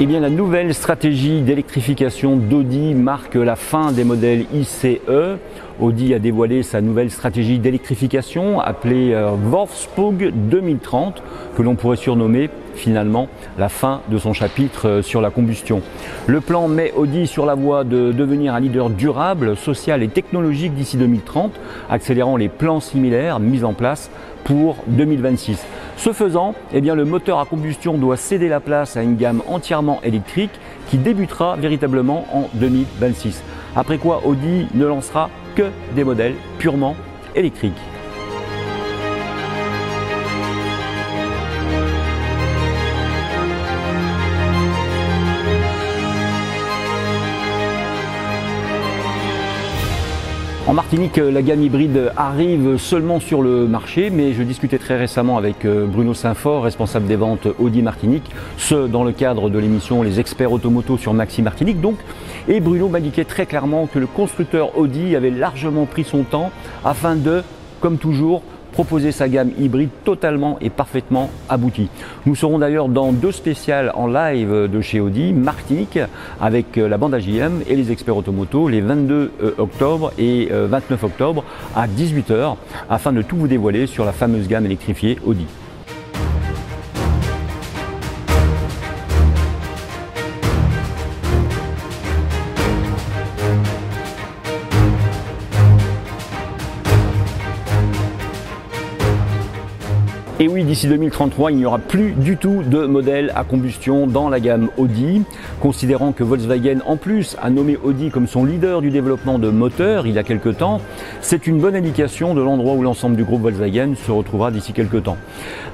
Eh bien, la nouvelle stratégie d'électrification d'Audi marque la fin des modèles ICE. Audi a dévoilé sa nouvelle stratégie d'électrification appelée Wolfsburg 2030, que l'on pourrait surnommer finalement la fin de son chapitre sur la combustion. Le plan met Audi sur la voie de devenir un leader durable, social et technologique d'ici 2030, accélérant les plans similaires mis en place pour 2026. Ce faisant, eh bien, le moteur à combustion doit céder la place à une gamme entièrement électrique qui débutera véritablement en 2026. Après quoi, Audi ne lancera que des modèles purement électriques. En Martinique, la gamme hybride arrive seulement sur le marché, mais je discutais très récemment avec Bruno Saint-Fort, responsable des ventes Audi Martinique, ce dans le cadre de l'émission Les Experts Automoto sur Maxi Martinique donc, et Bruno m'indiquait très clairement que le constructeur Audi avait largement pris son temps afin de, comme toujours, proposer sa gamme hybride totalement et parfaitement aboutie. Nous serons d'ailleurs dans 2 spéciales en live de chez Audi Martinique avec la bande AJM et les experts automoto les 22 octobre et 29 octobre à 18 h afin de tout vous dévoiler sur la fameuse gamme électrifiée Audi. Et oui, d'ici 2033, il n'y aura plus du tout de modèle à combustion dans la gamme Audi. Considérant que Volkswagen, en plus, a nommé Audi comme son leader du développement de moteurs il y a quelques temps, c'est une bonne indication de l'endroit où l'ensemble du groupe Volkswagen se retrouvera d'ici quelques temps.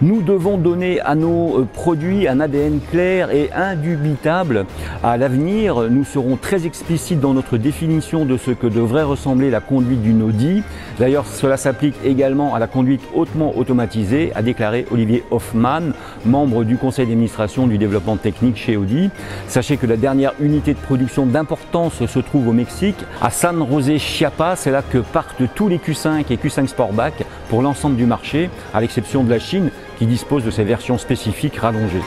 Nous devons donner à nos produits un ADN clair et indubitable. À l'avenir, nous serons très explicites dans notre définition de ce que devrait ressembler la conduite d'une Audi. D'ailleurs, cela s'applique également à la conduite hautement automatisée, a déclaré Olivier Hoffmann, membre du conseil d'administration du développement technique chez Audi. Sachez que la dernière unité de production d'importance se trouve au Mexique, à San José Chiapas. C'est là que partent tous les Q5 et Q5 Sportback pour l'ensemble du marché, à l'exception de la Chine qui dispose de ses versions spécifiques rallongées.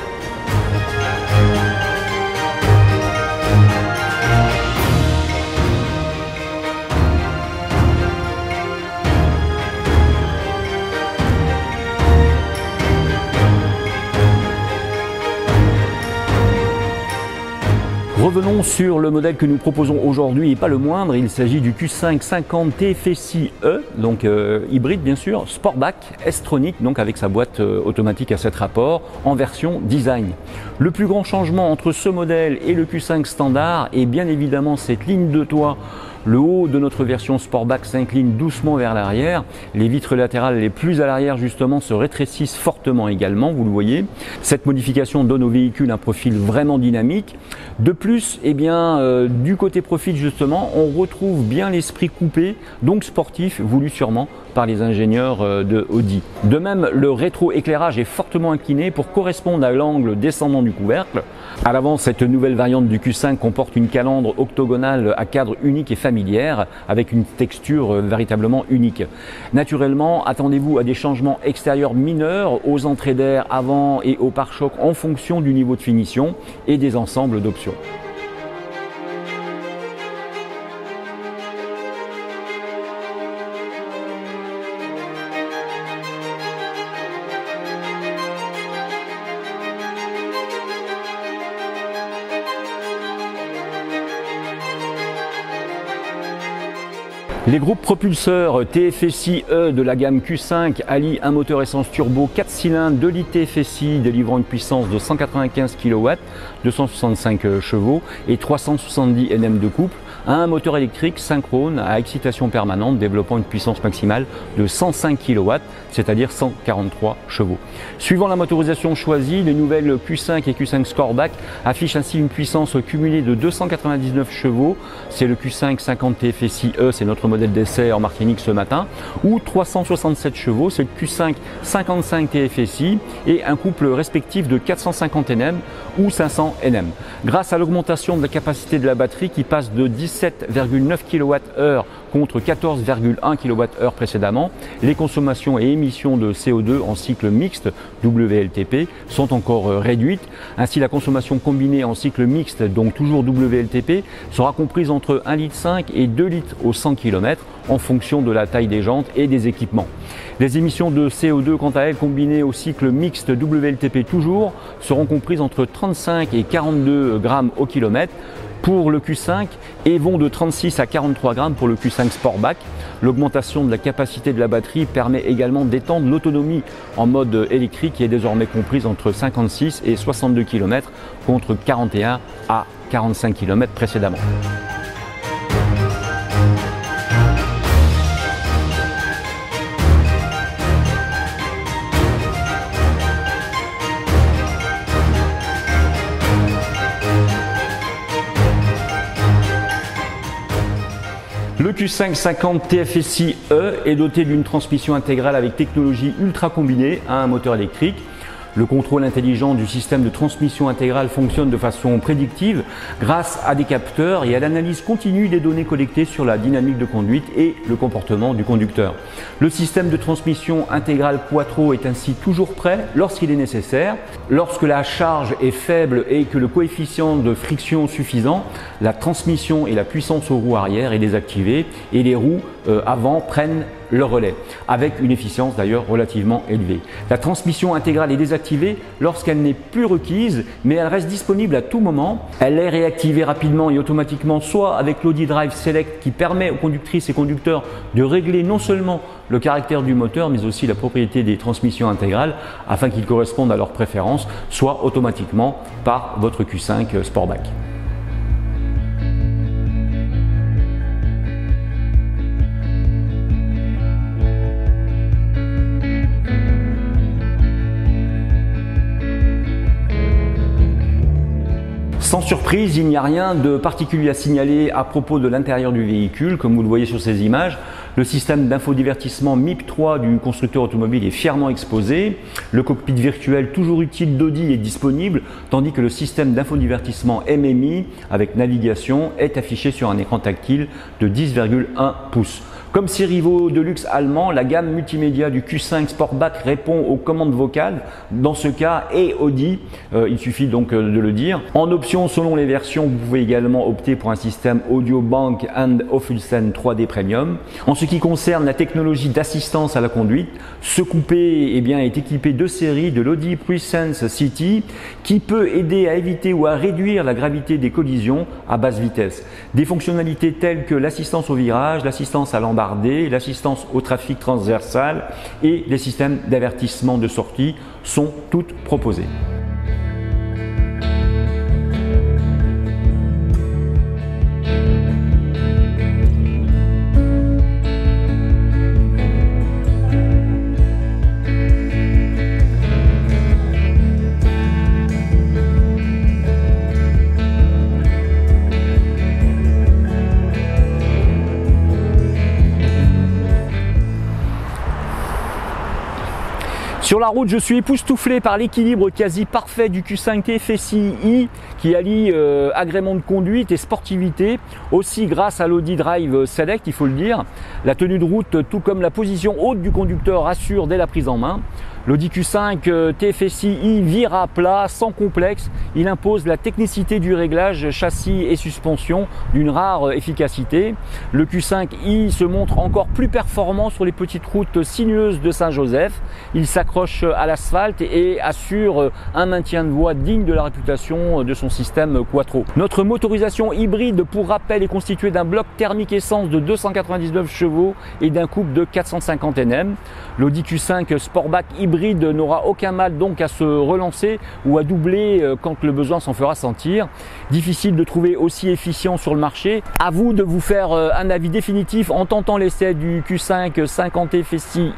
Revenons sur le modèle que nous proposons aujourd'hui et pas le moindre, il s'agit du Q5 50 TFSI E, donc hybride bien sûr, Sportback, S-Tronic, donc avec sa boîte automatique à 7 rapports en version design. Le plus grand changement entre ce modèle et le Q5 standard est bien évidemment cette ligne de toit. Le haut de notre version Sportback s'incline doucement vers l'arrière. Les vitres latérales les plus à l'arrière justement se rétrécissent fortement également, vous le voyez. Cette modification donne au véhicule un profil vraiment dynamique. De plus, eh bien, du côté profil justement, on retrouve bien l'esprit coupé, donc sportif, voulu sûrement par les ingénieurs de Audi. De même, le rétro-éclairage est fortement incliné pour correspondre à l'angle descendant du couvercle. À l'avant, cette nouvelle variante du Q5 comporte une calandre octogonale à cadre unique et familière avec une texture véritablement unique. Naturellement, attendez-vous à des changements extérieurs mineurs aux entrées d'air avant et au pare-choc en fonction du niveau de finition et des ensembles d'options. Les groupes propulseurs TFSI E de la gamme Q5 allient un moteur essence turbo 4 cylindres 2 litres TFSI délivrant une puissance de 195 kW, 265 chevaux et 370 Nm de couple à un moteur électrique synchrone à excitation permanente développant une puissance maximale de 105 kW, c'est-à-dire 143 chevaux. Suivant la motorisation choisie, les nouvelles Q5 et Q5 Sportback affichent ainsi une puissance cumulée de 299 chevaux, c'est le Q5 50 TFSI E, c'est notre modèle d'essai en Martinique ce matin, ou 367 chevaux, c'est le Q5 55 TFSI et un couple respectif de 450 Nm ou 500 Nm. Grâce à l'augmentation de la capacité de la batterie qui passe de 17,9 kWh contre 14,1 kWh précédemment. Les consommations et émissions de CO2 en cycle mixte WLTP sont encore réduites. Ainsi, la consommation combinée en cycle mixte, donc toujours WLTP, sera comprise entre 1,5 litre et 2 litres au 100 km en fonction de la taille des jantes et des équipements. Les émissions de CO2, quant à elles, combinées au cycle mixte WLTP toujours, seront comprises entre 35 et 42 grammes au kilomètre pour le Q5 et vont de 36 à 43 grammes pour le Q5 Sportback. L'augmentation de la capacité de la batterie permet également d'étendre l'autonomie en mode électrique qui est désormais comprise entre 56 et 62 km contre 41 à 45 km précédemment. Le Q5 50 TFSI E est doté d'une transmission intégrale avec technologie ultra combinée à un moteur électrique. Le contrôle intelligent du système de transmission intégrale fonctionne de façon prédictive grâce à des capteurs et à l'analyse continue des données collectées sur la dynamique de conduite et le comportement du conducteur. Le système de transmission intégrale Quattro est ainsi toujours prêt lorsqu'il est nécessaire. Lorsque la charge est faible et que le coefficient de friction suffisant, la transmission et la puissance aux roues arrière est désactivée et les roues avant prennent le relais, avec une efficience d'ailleurs relativement élevée. La transmission intégrale est désactivée lorsqu'elle n'est plus requise, mais elle reste disponible à tout moment. Elle est réactivée rapidement et automatiquement, soit avec l'Audi Drive Select qui permet aux conductrices et conducteurs de régler non seulement le caractère du moteur, mais aussi la propriété des transmissions intégrales afin qu'ils correspondent à leurs préférences, soit automatiquement par votre Q5 Sportback. Sans surprise, il n'y a rien de particulier à signaler à propos de l'intérieur du véhicule, comme vous le voyez sur ces images. Le système d'infodivertissement MIP3 du constructeur automobile est fièrement exposé. Le cockpit virtuel toujours utile d'Audi est disponible, tandis que le système d'infodivertissement MMI avec navigation est affiché sur un écran tactile de 10,1 pouces. Comme ses rivaux de luxe allemands, la gamme multimédia du Q5 Sportback répond aux commandes vocales, dans ce cas et Audi, il suffit donc de le dire. En option, selon les versions, vous pouvez également opter pour un système Audio Bank and Auflösen 3D Premium. En ce qui concerne la technologie d'assistance à la conduite, ce coupé est équipé de série de l'Audi Presence City qui peut aider à éviter ou à réduire la gravité des collisions à basse vitesse. Des fonctionnalités telles que l'assistance au virage, l'assistance à l'embarquement, l'assistance au trafic transversal et les systèmes d'avertissement de sortie sont toutes proposées. Sur la route, je suis époustouflé par l'équilibre quasi parfait du Q5 TFSI qui allie agrément de conduite et sportivité, aussi grâce à l'Audi Drive Select, il faut le dire. La tenue de route, tout comme la position haute du conducteur, assure dès la prise en main. L'Audi Q5 TFSI vire à plat sans complexe. Il impose la technicité du réglage châssis et suspension d'une rare efficacité. Le Q5i se montre encore plus performant sur les petites routes sinueuses de Saint-Joseph. Il s'accroche à l'asphalte et assure un maintien de voie digne de la réputation de son système Quattro. Notre motorisation hybride, pour rappel, est constituée d'un bloc thermique essence de 299 chevaux et d'un couple de 450 Nm. L'Audi Q5 Sportback hybride n'aura aucun mal donc à se relancer ou à doubler quand le besoin s'en fera sentir. Difficile de trouver aussi efficient sur le marché. À vous de vous faire un avis définitif en tentant l'essai du Q5 50 TFSI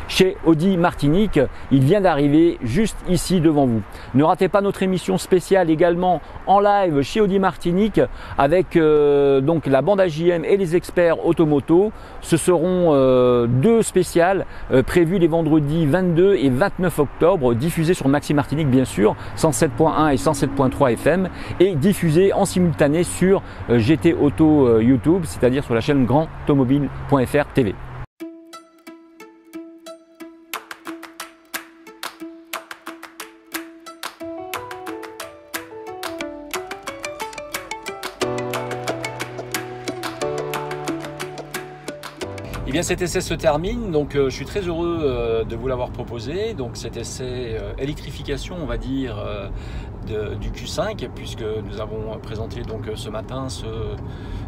chez Audi Martinique. Il vient d'arriver juste ici devant vous. Ne ratez pas notre émission spéciale également en live chez Audi Martinique avec donc la bande AJM et les experts automoto. Ce seront deux spéciales prévues les vendredis 22 22 et 29 octobre, diffusé sur Maxi Martinique bien sûr, 107.1 et 107.3 FM, et diffusé en simultané sur GT Auto YouTube, c'est-à-dire sur la chaîne grandautomobile.fr TV. Eh bien, cet essai se termine, donc je suis très heureux de vous l'avoir proposé. Donc cet essai électrification, on va dire, du Q5, puisque nous avons présenté donc ce matin ce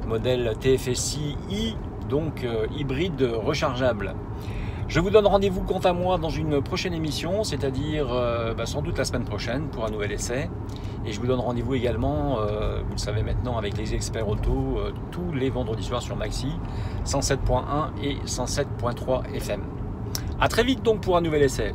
modèle TFSI i, donc hybride rechargeable. Je vous donne rendez-vous quant à moi dans une prochaine émission, c'est-à-dire sans doute la semaine prochaine pour un nouvel essai. Et je vous donne rendez-vous également, vous le savez maintenant, avec les experts auto tous les vendredis soirs sur Maxi, 107.1 et 107.3 FM. A très vite donc pour un nouvel essai.